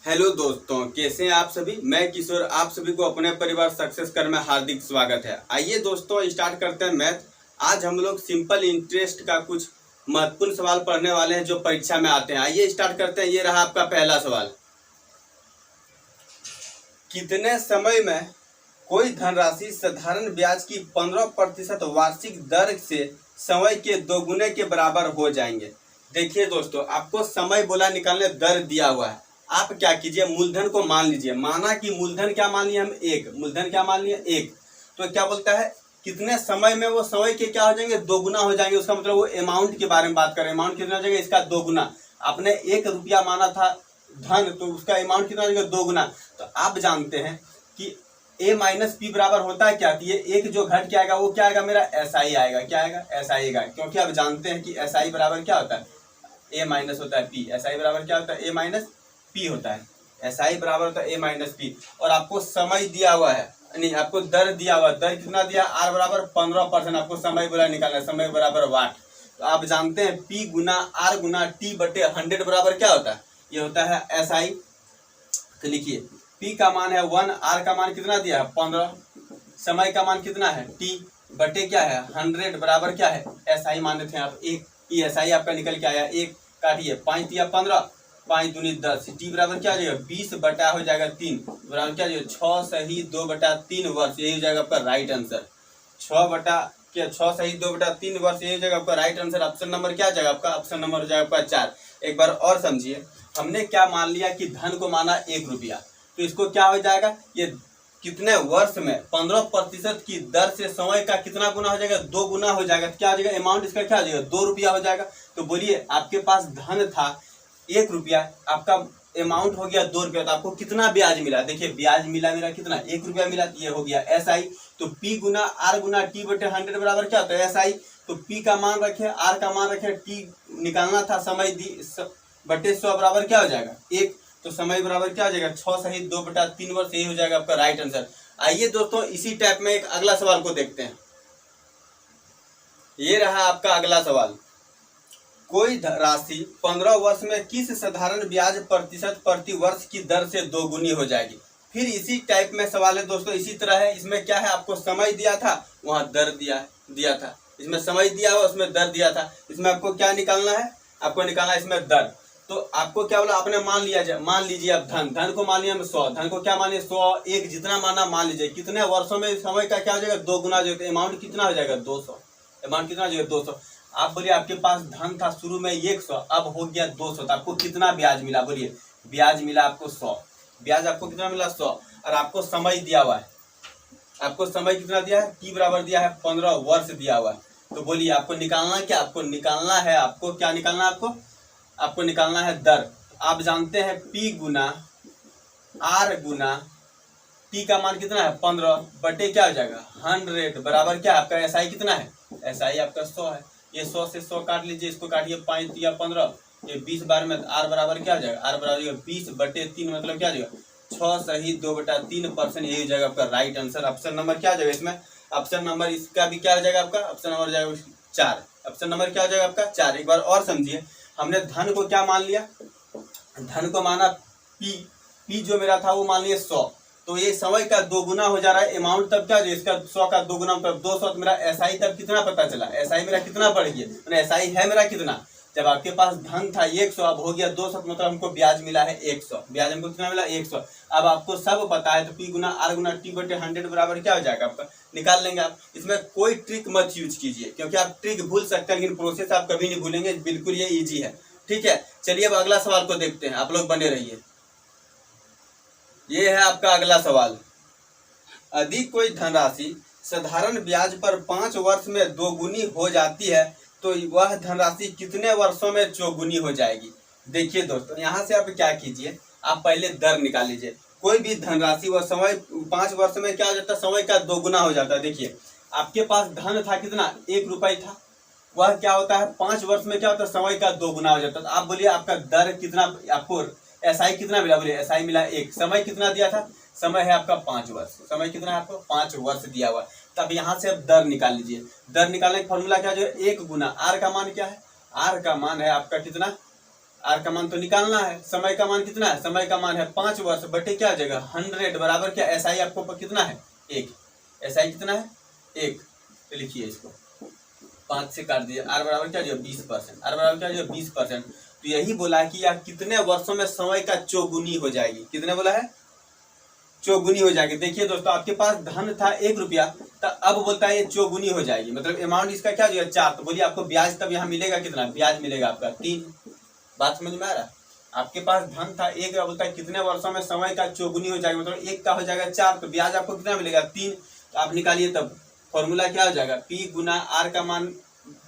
Hello दोस्तों, कैसे हैं आप सभी। मैं किशोर आप सभी को अपने परिवार सक्सेस कर में हार्दिक स्वागत है। आइए दोस्तों स्टार्ट करते हैं मैथ। आज हम लोग सिंपल इंटरेस्ट का कुछ महत्वपूर्ण सवाल पढ़ने वाले हैं जो परीक्षा में आते हैं। आइए स्टार्ट करते हैं। ये रहा आपका पहला सवाल। कितने समय में कोई धनराशि साधारण ब्याज की 15% वार्षिक दर से समय के दोगुने के बराबर हो जाएंगे। देखिए दोस्तों, आपको समय बोला निकालने, दर दिया हुआ है। आप क्या कीजिए, मूलधन को मान लीजिए। माना कि मूलधन क्या मान लिया हम, एक। मूलधन क्या मान लिया, एक। तो क्या बोलता है, कितने समय में वो समय के क्या हो जाएंगे, दोगुना हो जाएंगे। उसका मतलब वो अमाउंट के बारे में बात करें। अमाउंट कितना हो जाएगा, इसका दोगुना। आपने 1 रुपया माना था धन, तो उसका अमाउंट कितना हो जाएगा, दोगुना। तो आप जानते हैं कि ए माइनस पी बराबर होता है क्या, कि ये एक जो घट के आएगा वो क्या आएगा, मेरा एसआई आएगा। क्या आएगा, एसआई आएगा। क्योंकि आप जानते हैं कि एसआई बराबर क्या होता है, ए माइनस होता है पी। एसआई बराबर क्या होता है, ए माइनस पी होता है। एसआई बराबर होता है ए माइनस पी। और आपको समय दिया हुआ है, नहीं आपको दर दिया हुआ है। दर कितना दिया, आर बराबर 15%। आपको समय बोला निकालना है, समय बराबर वाट। तो आप जानते हैं पी गुना आर गुना टी बटे 100 बराबर क्या होता है, ये होता है एसआई। तो लिखिए, पी का मान है 1, आर का मान कितना दिया है 15, समय का मान कितना है टी बटे क्या है 100 बराबर क्या है एसआई मान थे आप 1। एसआई आपका निकल के आया 1। काटिए, 5 दिया 15, 5 दूनी 10। टी बराबर क्या हो जाएगा 20 बटा हो जाएगा 3 बराबर क्या हो जाएगा 6 सही 2 बटा 3 वर्ष। यही हो जाएगा आपका राइट आंसर। 6 सही 2 बटा 3 वर्ष, यही हो जाएगा आपका राइट आंसर। ऑप्शन नंबर क्या हो जाएगा आपका, ऑप्शन नंबर हो जाएगा आपका 4। एक बार और समझिए, हमने क्या मान लिया कि धन को माना 1 रुपया। तो इसको क्या हो जाएगा, ये कितने वर्ष में 15% की दर से समय का कितना गुना हो जाएगा, 2 गुना हो जाएगा। तो क्या हो जाएगा, अमाउंट इसका क्या हो जाएगा 2 रुपया हो जाएगा। तो बोलिए, आपके पास धन था 1 रुपया, आपका अमाउंट हो गया 2 रुपया, तो आपको कितना ब्याज मिला। देखिए ब्याज मिला मेरा कितना, 1 रुपया मिला। ये हो गया एसआई। तो पी गुना आर गुना टी बटे 100 बराबर क्या होता है एसआई। तो पी का मान रखे, आर का मान रखे, टी निकालना था समय बटे 100 बराबर क्या हो जाएगा 1। तो समय बराबर क्या हो जाएगा 6 सही 2 बटा 3 वर्ष, यही हो जाएगा आपका राइट आंसर। आइए दोस्तों इसी टाइप में एक अगला सवाल को देखते हैं। ये रहा आपका अगला सवाल। कोई राशि 15 वर्ष में किस साधारण ब्याज प्रतिशत प्रति वर्ष की दर से दोगुनी हो जाएगी। फिर इसी टाइप में सवाल है दोस्तों, इसी तरह है। इसमें क्या है, आपको समय दिया था, वहां दर दिया था। इसमें समय दिया हुआ, उसमें दर दिया था। इसमें आपको क्या निकालना है, आपको निकालना है इसमें दर। तो आपको क्या बोला, आपने मान लीजिए आप धन को मान लिया 100, धन को क्या मानिए 100, एक जितना माना मान लीजिए। कितने वर्षों में समय का क्या हो जाएगा 2 गुना, जो अमाउंट कितना हो जाएगा 200। अमाउंट कितना हो जाएगा 200। आप बोलिए आपके पास धन था शुरू में 100, अब हो गया 200, तो आपको कितना ब्याज मिला, बोलिए। ब्याज मिला आपको 100। ब्याज आपको कितना मिला 100। और आपको समय दिया हुआ है, आपको समय कितना दिया है, टी बराबर दिया है 15 वर्ष दिया हुआ है। तो बोलिए आपको निकालना क्या, आपको निकालना है, आपको क्या निकालना है, आपको निकालना है दर। आप जानते हैं पी गुना आर गुना टी का मान कितना है 15 बटे क्या हो जाएगा 100 बराबर क्या, आपका एसआई कितना है, एसआई आपका 100 है। ये 100 से 100 काट लीजिए, इसको काटिए, 5 या 15, ये 20 बार में आर बराबर क्या हो जाएगा, आर बराबर 20 बटे 3 मतलब क्या हो जाएगा 6 सही 2 बटा 3%, यही हो जाएगा आपका राइट आंसर। ऑप्शन नंबर क्या हो जाएगा इसमें, ऑप्शन नंबर इसका भी क्या हो जाएगा आपका, ऑप्शन नंबर हो जाएगा 4। ऑप्शन नंबर क्या हो जाएगा आपका 4। एक बार और समझिए, हमने धन को क्या मान लिया, धन को माना पी जो मेरा था वो मान लिया 100। तो ये समय का 2 गुना हो जा रहा है अमाउंट, तब क्या, जो इसका 100 का 2 गुना मतलब 200। तो मेरा एसआई तब कितना पता चला, एसआई मेरा कितना बढ़ गया, एसआई है मेरा कितना। जब आपके पास धन था 100, अब हो गया 200, मतलब हमको ब्याज मिला है 100। ब्याज हमको कितना मिला 100। अब आपको सब पता है, तो पी गुना आर गुना टी बटे 100 बराबर क्या हो जाएगा आपका, निकाल लेंगे आप। इसमें कोई ट्रिक मत यूज कीजिए, क्योंकि आप ट्रिक भूल सकते हैं लेकिन प्रोसेस आप कभी नहीं भूलेंगे। बिल्कुल ये ईजी है, ठीक है। चलिए अब अगला सवाल को देखते हैं, आप लोग बने रहिए। ये है आपका अगला सवाल। यदि कोई धनराशि साधारण ब्याज पर 5 वर्ष में दोगुनी हो जाती है, तो वह धनराशि कितने वर्षों में चौगुनी हो जाएगी। देखिए दोस्तों, यहाँ से आप क्या कीजिए, आप पहले दर निकाल लीजिए। कोई भी धनराशि वह समय 5 वर्ष में क्या हो जाता है, समय का 2 गुना हो जाता है। देखिए आपके पास धन था कितना 1 रुपया था, वह क्या होता है 5 वर्ष में क्या होता है समय का 2 गुना हो जाता है। तो आप बोलिए आपका दर कितना, आपको एसआई कितना मिला, बोलिए एसआई मिला 1। समय कितना दिया था, समय है आपका 5 वर्ष। समय कितना है आपको 5 वर्ष दिया हुआ। तब यहाँ से आप दर निकाल लीजिए। दर निकालने का फॉर्मूला क्या जो 1 गुना आर का मान क्या है, आर का मान है आपका कितना, आर का मान तो निकालना है। समय का मान कितना है, समय का मान है 5 वर्ष बटे क्या हो जाएगा 100 बराबर क्या, एसआई आपको कितना है 1, एसआई कितना है 1, तो लिखिए इसको 5 से काट दीजिए, आर बराबर क्या हो जाएगा 20%, आर बराबर क्या हो जाएगा 20%। तो यही बोला है कि यह कितने वर्षों में समय का चौगुनी हो जाएगी, कितने बोला है चौगुनी हो जाएगी। देखिए दोस्तों आपके पास धन था 1 रुपया, तो अब बोलता है ये चौगुनी हो जाएगी, मतलब अमाउंट इसका क्या हो जाएगा 4। तो बोलिए आपको ब्याज तब यहाँ मिलेगा कितना, ब्याज मिलेगा आपका 3। बात समझ में आ रहा है। आपके पास धन था 1, बोलता है कितने वर्षों में समय का चौगुनी हो जाएगा, मतलब 1 का हो जाएगा 4, तो ब्याज आपको कितना मिलेगा 3। तो आप निकालिए तब फॉर्मूला क्या हो जाएगा, पी गुना आर का मान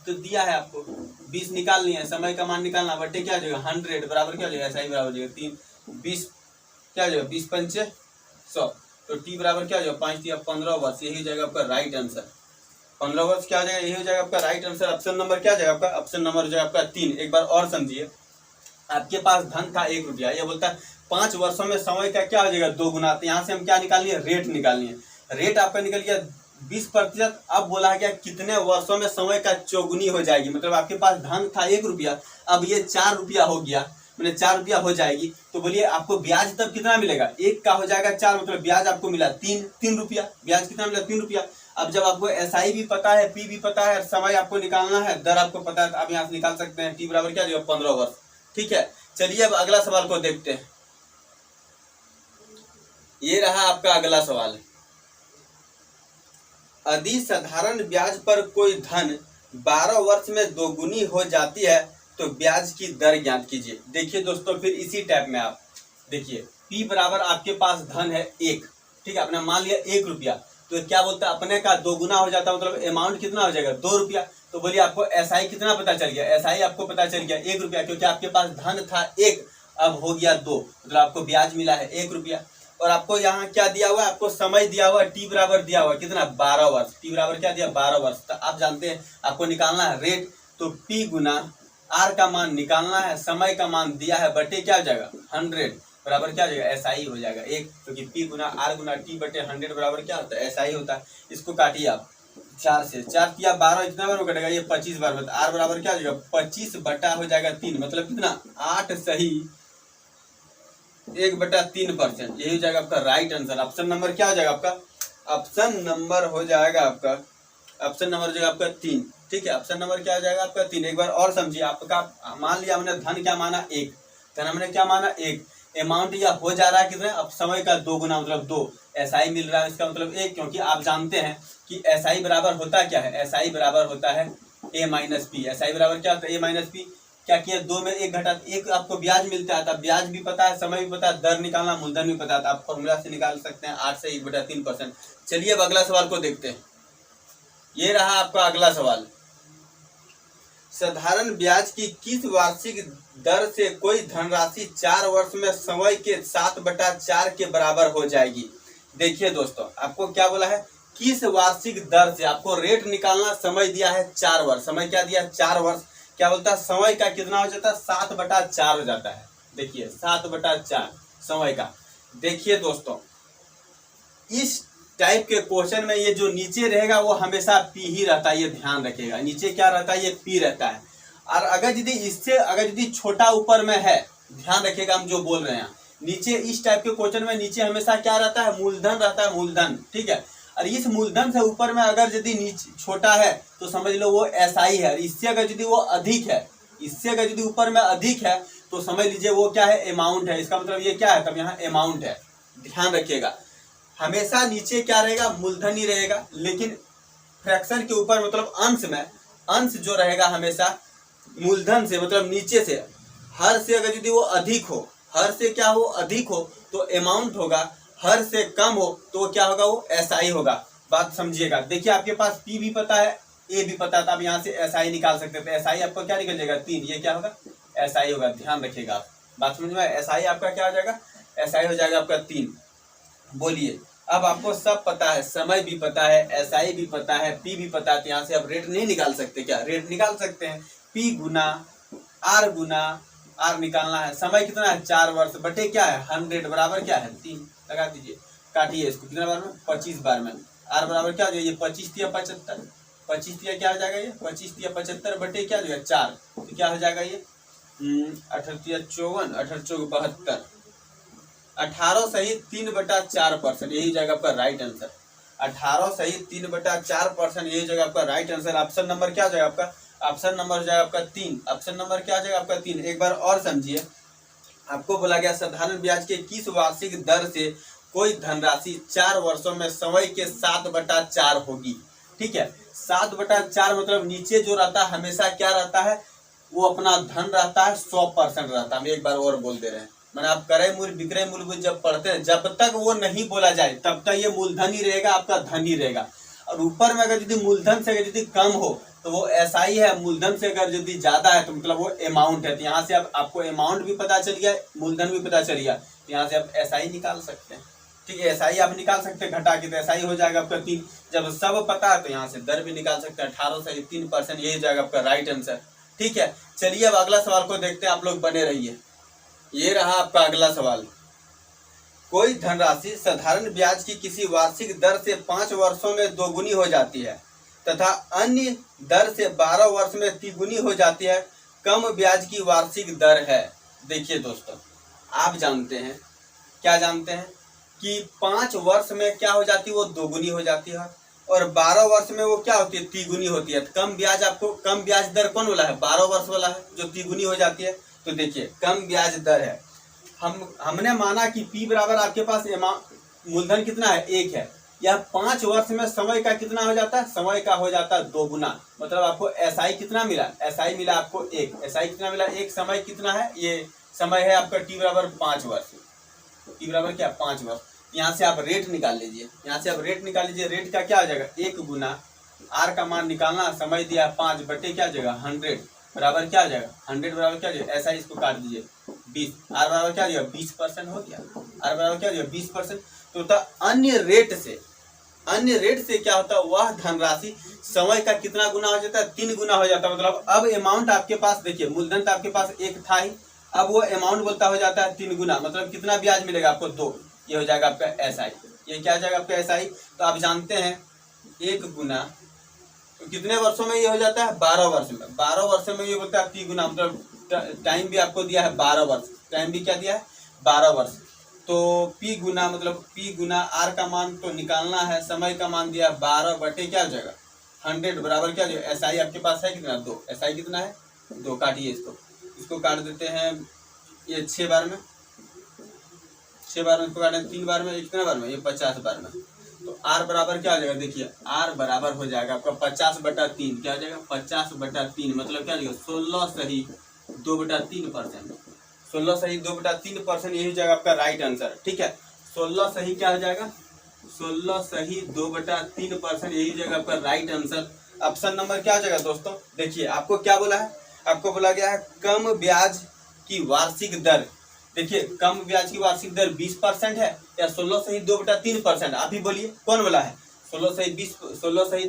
तो दिया है आपको 20 निकालनी है, समय का मान निकालना बटे क्या हो जाएगा 100 बराबर क्या हो जाएगा, ऐसा ही बराबर हो जाएगा 3, 20 क्या हो जाएगा 20 पंचे 100, तो टी बराबर क्या हो जाएगा 5 या 15 वर्ष, यही हो जाएगा आपका राइट आंसर। 15 वर्ष क्या हो जाएगा, यही हो जाएगा आपका राइट आंसर। ऑप्शन नंबर क्या हो जाएगा आपका, ऑप्शन नंबर हो जाएगा आपका 3। एक बार और समझिए, आपके पास धन था 1 रुपया, ये बोलता है 5 वर्षों में समय का क्या हो जाएगा 2 गुना। तो यहाँ से हम क्या निकालनी है, रेट निकालनी है। रेट आपका निकल गया 20%। अब बोला गया कितने वर्षों में समय का चौगुनी हो जाएगी, मतलब आपके पास धन था 1 रुपया, अब ये 4 रुपया हो गया, मैंने 4 रुपया हो जाएगी। तो बोलिए आपको ब्याज तब कितना मिलेगा, 1 का हो जाएगा 4, मतलब ब्याज आपको मिला 3 रुपया, ब्याज कितना मिला 3 रुपया। अब जब आपको एसआई भी पता है, पी भी पता है, समय आपको निकालना है, दर आपको पता है, तो आप यहाँ से निकाल सकते हैं टी बराबर क्या देगा 15 वर्ष। ठीक है, चलिए अब अगला सवाल को देखते हैं। ये रहा आपका अगला सवाल, यदि साधारण ब्याज पर कोई धन 12 वर्ष में दोगुनी हो जाती है तो ब्याज की दर ज्ञात कीजिए। देखिए दोस्तों फिर इसी टाइप में आप देखिए, P बराबर आपके पास धन है 1, ठीक है, आपने मान लिया 1 रुपया, तो क्या बोलता है अपने का दोगुना हो जाता है, मतलब अमाउंट कितना हो जाएगा 2 रुपया। तो बोलिए आपको एसआई कितना पता चल गया, एसआई आपको पता चल गया 1 रुपया, क्योंकि आपके पास धन था 1 अब हो गया 2, मतलब आपको ब्याज मिला है 1 रुपया। और आपको यहाँ क्या दिया हुआ है, आपको समय दिया हुआ है, टी बराबर दिया हुआ है कितना 12 वर्ष, टी बराबर क्या दिया 12 वर्ष। तो आप जानते हैं आपको निकालना है रेट, तो पी गुना आर का मान निकालना है, समय का मान दिया है बटे क्या हो जाएगा 100 बराबर क्या हो जाएगा एसआई हो जाएगा 1, क्योंकि पी गुना आर गुना टी बटे 100 बराबर क्या होता है एसआई होता है। इसको काटिए आप 4 से, 4 किया 12, इतना बार कटेगा ये 25 बार, मतलब आर बराबर क्या हो जाएगा 25 बटा हो जाएगा 3, मतलब कितना 8 सही 1/3%, यही हो जाएगा आपका राइट आंसर। ऑप्शन नंबर क्या हो जाएगा आपका, ऑप्शन नंबर हो जाएगा आपका, ऑप्शन नंबर हो जाएगा आपका 3। ठीक है, ऑप्शन नंबर क्या हो जाएगा आपका 3। एक बार और समझिए, आपका मान लिया हमने धन क्या माना 1, धन हमने क्या माना 1, अमाउंट या हो जा रहा है कितना, अब समय का 2 गुना मतलब 2, एसआई मिल रहा है इसका मतलब 1, क्योंकि आप जानते हैं कि एसआई बराबर होता क्या है, एसआई बराबर होता है ए माइनस पी। एसआई बराबर क्या होता है ए माइनस पी। क्या किया 2 में 1 घटा 1, आपको ब्याज मिलता है, तब ब्याज भी पता है, समय भी पता है, दर निकालना मूलधन भी पता है, तो आप फॉर्मूला से निकाल सकते हैं 8 से 1/3%। चलिए अब अगला सवाल को देखते हैं। ये रहा आपका अगला सवाल, साधारण ब्याज की किस वार्षिक दर से कोई धनराशि 4 वर्ष में समय के 7/4 के बराबर हो जाएगी। देखिए दोस्तों आपको क्या बोला है, किस वार्षिक दर से, आपको रेट निकालना, समय दिया है 4 वर्ष, समय क्या दिया है 4 वर्ष, क्या बोलता है समय का कितना हो जाता है 7/4 हो जाता है। देखिए 7/4 समय का। देखिए दोस्तों इस टाइप के क्वेश्चन में ये जो नीचे रहेगा वो हमेशा पी ही रहता है, ये ध्यान रखिएगा, नीचे क्या रहता है ये पी रहता है। और अगर यदि इससे अगर यदि छोटा ऊपर में है, ध्यान रखिएगा हम जो बोल रहे हैं, नीचे इस टाइप के क्वेश्चन में नीचे हमेशा क्या रहता है मूलधन रहता है, मूलधन। ठीक है, और इस मूलधन से ऊपर में अगर यदि नीचे छोटा है तो समझ लो वो एसआई है, इससे अगर यदि वो अधिक है, इससे अगर यदि ऊपर में अधिक है तो समझ लीजिए वो क्या है अमाउंट है, इसका मतलब ये क्या है, तब यहाँ अमाउंट है। ध्यान रखिएगा हमेशा नीचे क्या रहेगा मूलधन ही रहेगा, लेकिन फ्रैक्शन के ऊपर मतलब अंश में, अंश जो रहेगा हमेशा मूलधन से, मतलब नीचे से, हर से अगर यदि वो अधिक हो, हर से क्या हो अधिक हो तो अमाउंट होगा, हर से कम हो तो क्या होगा वो एसआई होगा। बात समझिएगा। देखिए आपके पास पी भी पता है, ए भी पता था, आप यहाँ से एसआई निकाल सकते थे, एसआई आपको क्या निकल जाएगा 3, ये क्या होगा एसआई होगा। ध्यान रखिएगा आप, बात समझ में, एसआई आपका क्या हो जाएगा एसआई हो जाएगा आपका 3। बोलिए अब आपको सब पता है, समय भी पता है, एसआई भी पता है, पी भी पता है, तो यहाँ से आप रेट नहीं निकाल सकते, क्या रेट निकाल सकते हैं, पी गुना आर निकालना है, समय कितना है 4 वर्ष बटे क्या है 100 बराबर क्या है 3, लगा दीजिए, काटिए इसको कितने बार में 25 बार में, आर बराबर क्या हो जाएगा ये 25 या 75, 25 या क्या हो जाएगा ये 25 या 75 बटे क्या हो जाएगा 4, तो क्या हो जाएगा ये अठहत्तर 54 अठहत्तर 72 18 सही 3/4%, यही जगह आपका राइट आंसर। 18 सही 3/4%, यही जगह आपका राइट आंसर। ऑप्शन नंबर क्या हो जाएगा आपका? ऑप्शन नंबर हो जाएगा आपका 3। ऑप्शन नंबर क्या हो जाएगा आपका 3। एक बार और समझिए, आपको बोला गया साधारण ब्याज के किस वार्षिक दर से कोई धनराशि 4 वर्षों में समय के 7/4 होगी। ठीक है, 7/4 मतलब नीचे जो रहता है हमेशा क्या रहता है, वो अपना धन रहता है 100% रहता है। हम एक बार और बोल दे रहे हैं, मैंने आप क्रय मूल्य विक्रय मूल्य जब पढ़ते हैं, जब तक वो नहीं बोला जाए तब तक ये मूलधन ही रहेगा, आपका धन ही रहेगा। और ऊपर में अगर यदि मूलधन से अगर यदि कम हो तो वो एसआई है, मूलधन से अगर यदि ज्यादा है तो मतलब वो अमाउंट है। तो यहाँ से आपको अमाउंट भी पता चल गया, मूलधन भी पता चल गया, तो यहाँ से आप एसआई निकाल सकते हैं। ठीक है, एसआई आप निकाल सकते हैं घटा के, तो एसआई हो जाएगा आपका 3। जब सब पता है तो यहाँ से दर भी निकाल सकते हैं, 18 सही 3%, यही जाएगा आपका राइट आंसर। ठीक है, चलिए अब अगला सवाल को देखते हैं, आप लोग बने रहिए। ये रहा आपका अगला सवाल। कोई धनराशि साधारण ब्याज की किसी वार्षिक दर से 5 वर्षों में दोगुनी हो जाती है तथा अन्य दर से 12 वर्ष में तिगुनी हो जाती है, कम ब्याज की वार्षिक दर है। देखिए दोस्तों, आप जानते हैं, क्या जानते हैं कि 5 वर्ष में क्या हो जाती है, वो दोगुनी हो जाती है, और 12 वर्ष में वो क्या होती है, तिगुनी होती है। तो कम ब्याज, आपको कम ब्याज दर कौन वाला है, 12 वर्ष वाला है जो तिगुनी हो जाती है। तो देखिए कम ब्याज दर है, हमने माना कि P बराबर आपके पास मूलधन कितना है, 1 है। यह 5 वर्ष में समय का कितना हो जाता है, समय का हो जाता है 2 गुना। मतलब आपको एसआई कितना मिला, एसआई मिला आपको 1। एसआई कितना मिला, 1। समय कितना है, ये समय है आपका T बराबर 5 वर्ष। T बराबर क्या, 5 वर्ष। यहाँ से आप रेट निकाल लीजिए, यहाँ से आप रेट निकाल लीजिए। रेट का क्या हो जाएगा, 1 गुना आर का मान निकालना, समय दिया 5 बटे क्या जगह 100 बराबर क्या हो जाएगा, 100 बराबर क्या जाएगा, ऐसा इसको काट दीजिए 20। आर बराबर क्या दिया, 20% हो गया। आर बराबर क्या दिया, 20%। तो होता अन्य रेट से क्या होता है, वह धनराशि समय का कितना गुना हो जाता है, 3 गुना हो जाता है। मतलब अब अमाउंट आपके पास, देखिए मूलधन तो आपके पास 1 था ही, अब वो अमाउंट बोलता हो जाता है 3 गुना। मतलब कितना ब्याज मिलेगा आपको, 2। ये हो जाएगा आपका एसआई। ये क्या हो जाएगा आपका एसआई। तो आप जानते हैं 1 गुना तो कितने वर्षों में ये हो जाता है, 12 वर्ष में। 12 वर्षों में ये बोलता है 3 गुना, मतलब टाइम भी आपको दिया है 12 वर्ष। टाइम भी क्या दिया है, 12 वर्ष। तो P गुना, मतलब P गुना आर का मान तो निकालना है, समय का मान दिया 12 बटे क्या हो जाएगा 100 बराबर क्या हो जाएगा, एसआई आपके पास है कितना, 2। एसआई कितना है, 2। काटिए इसको काट देते हैं, ये 6 बार में, 6 बार में इसको काटें, 3 बार में, कितने बार में, ये 50 बार में। तो आर बराबर क्या हो जाएगा, देखिए आर बराबर हो जाएगा आपका 50/3। क्या हो जाएगा, 50/3। मतलब क्या हो जाएगा, 16 सही 2/3%। 16 सही 2/3%, यही हो जाएगा आपका राइट आंसर। ठीक है, 16 सही क्या हो जाएगा, 16 सही 2/3%, यही हो जाएगा आपका राइट आंसर। ऑप्शन नंबर क्या हो जाएगा दोस्तों, देखिए आपको क्या बोला है, आपको बोला गया है कम ब्याज की वार्षिक दर। देखिए कम ब्याज की वार्षिक दर 20% है या 16 सही 2/3%, आप ही बोलिए कौन वाला है, 16 सही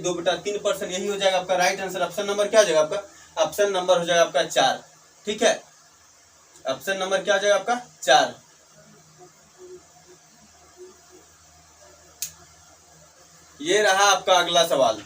2/3%, यही हो जाएगा आपका राइट आंसर। ऑप्शन नंबर क्या हो जाएगा आपका, ऑप्शन नंबर हो जाएगा आपका 4। ठीक है, ऑप्शन नंबर क्या हो जाएगा आपका 4। ये रहा आपका अगला सवाल।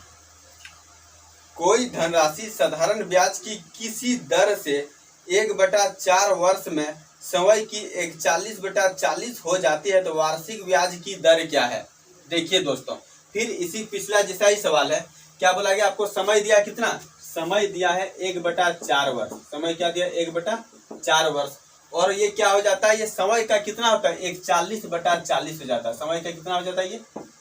कोई धनराशि साधारण ब्याज की किसी दर से 1/4 वर्ष में समय की 41/40 हो जाती है, तो वार्षिक ब्याज की दर क्या है। देखिए दोस्तों, फिर इसी पिछला जैसा ही सवाल है। क्या बोला गया, आपको समय दिया कितना, समय दिया है 1/4 वर्ष। समय क्या दिया, 1/4 वर्ष। और ये क्या हो जाता है, ये समय का कितना होता है, 41/40 हो जाता है। समय का कितना हो जाता है, ये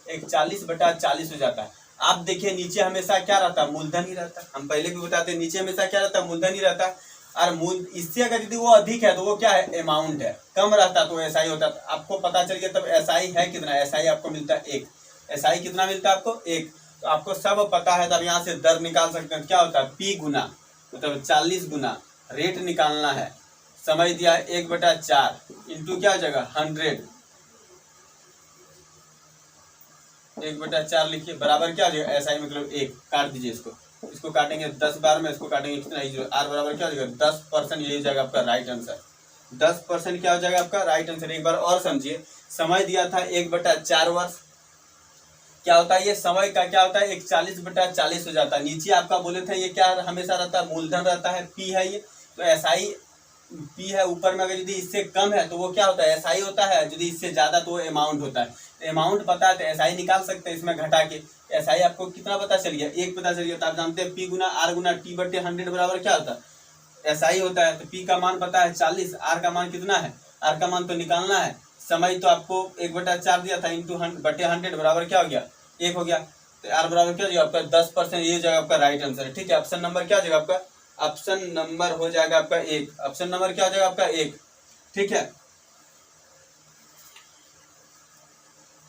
41/40 हो जाता है। आप देखिए नीचे हमेशा क्या रहता है, मूलधन ही रहता है। हम पहले भी बताते हैं नीचे हमेशा क्या रहता है, मूलधन ही रहता है। और मूल इससे अगर यदि वो अधिक है तो वो क्या है, अमाउंट है। कम रहता तो एसआई होता। आपको पता चल गया तब एसआई है कितना, एसआई आपको मिलता है 1। एसआई कितना मिलता है आपको, 1। तो आपको सब पता है, तब यहाँ से दर निकाल सकते हैं। क्या होता है, P गुना, मतलब 40 गुना रेट निकालना है। समय दिया है 1/4 इंटू क्या हो जाएगा 100, 1/4 लिखिए बराबर क्या हो जाएगा, एसआई मतलब 1। काट दीजिए इसको काटेंगे 10 बार में, इसको काटेंगे कितना, आर बराबर क्या हो जाएगा 10%, यही हो जाएगा आपका राइट आंसर। 10% क्या हो जाएगा आपका राइट आंसर। एक बार और समझिए, समय दिया था 1/4 वर्ष। क्या होता है, ये समय का क्या होता है, 41/40 हो जाता है। नीचे आपका बोले थे ये क्या हमेशा रहता है, मूलधन रहता है, P है ये। तो एसआई पी है ऊपर में, अगर यदि इससे कम है तो वो क्या होता है, एसआई होता है, यदि इससे ज्यादा तो वो अमाउंट होता है। तो अमाउंट पता है तो एसआई निकाल सकते हैं इसमें घटा के। एसआई आपको कितना पता चल गया, 1 पता चल गया। तो आप जानते हैं पी गुना आर गुना टी बटे 100 बराबर क्या होता है, एसआई होता है। तो पी का मान पता है 40, आर का मान कितना है, आर का मान तो निकालना है। समय तो आपको 1/4 दिया था, इंटू बटे 100 बराबर क्या हो गया, 1 हो गया। तो आर बराबर क्या हो जाएगा आपका 10%, ये जाएगा आपका राइट आंसर है। ठीक है, ऑप्शन नंबर क्या हो जाएगा आपका, ऑप्शन नंबर हो जाएगा आपका 1। ऑप्शन नंबर क्या हो जाएगा आपका 1। ठीक है,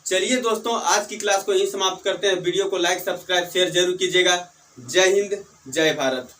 चलिए दोस्तों आज की क्लास को यही समाप्त करते हैं। वीडियो को लाइक सब्सक्राइब शेयर जरूर कीजिएगा। जय हिंद, जय भारत।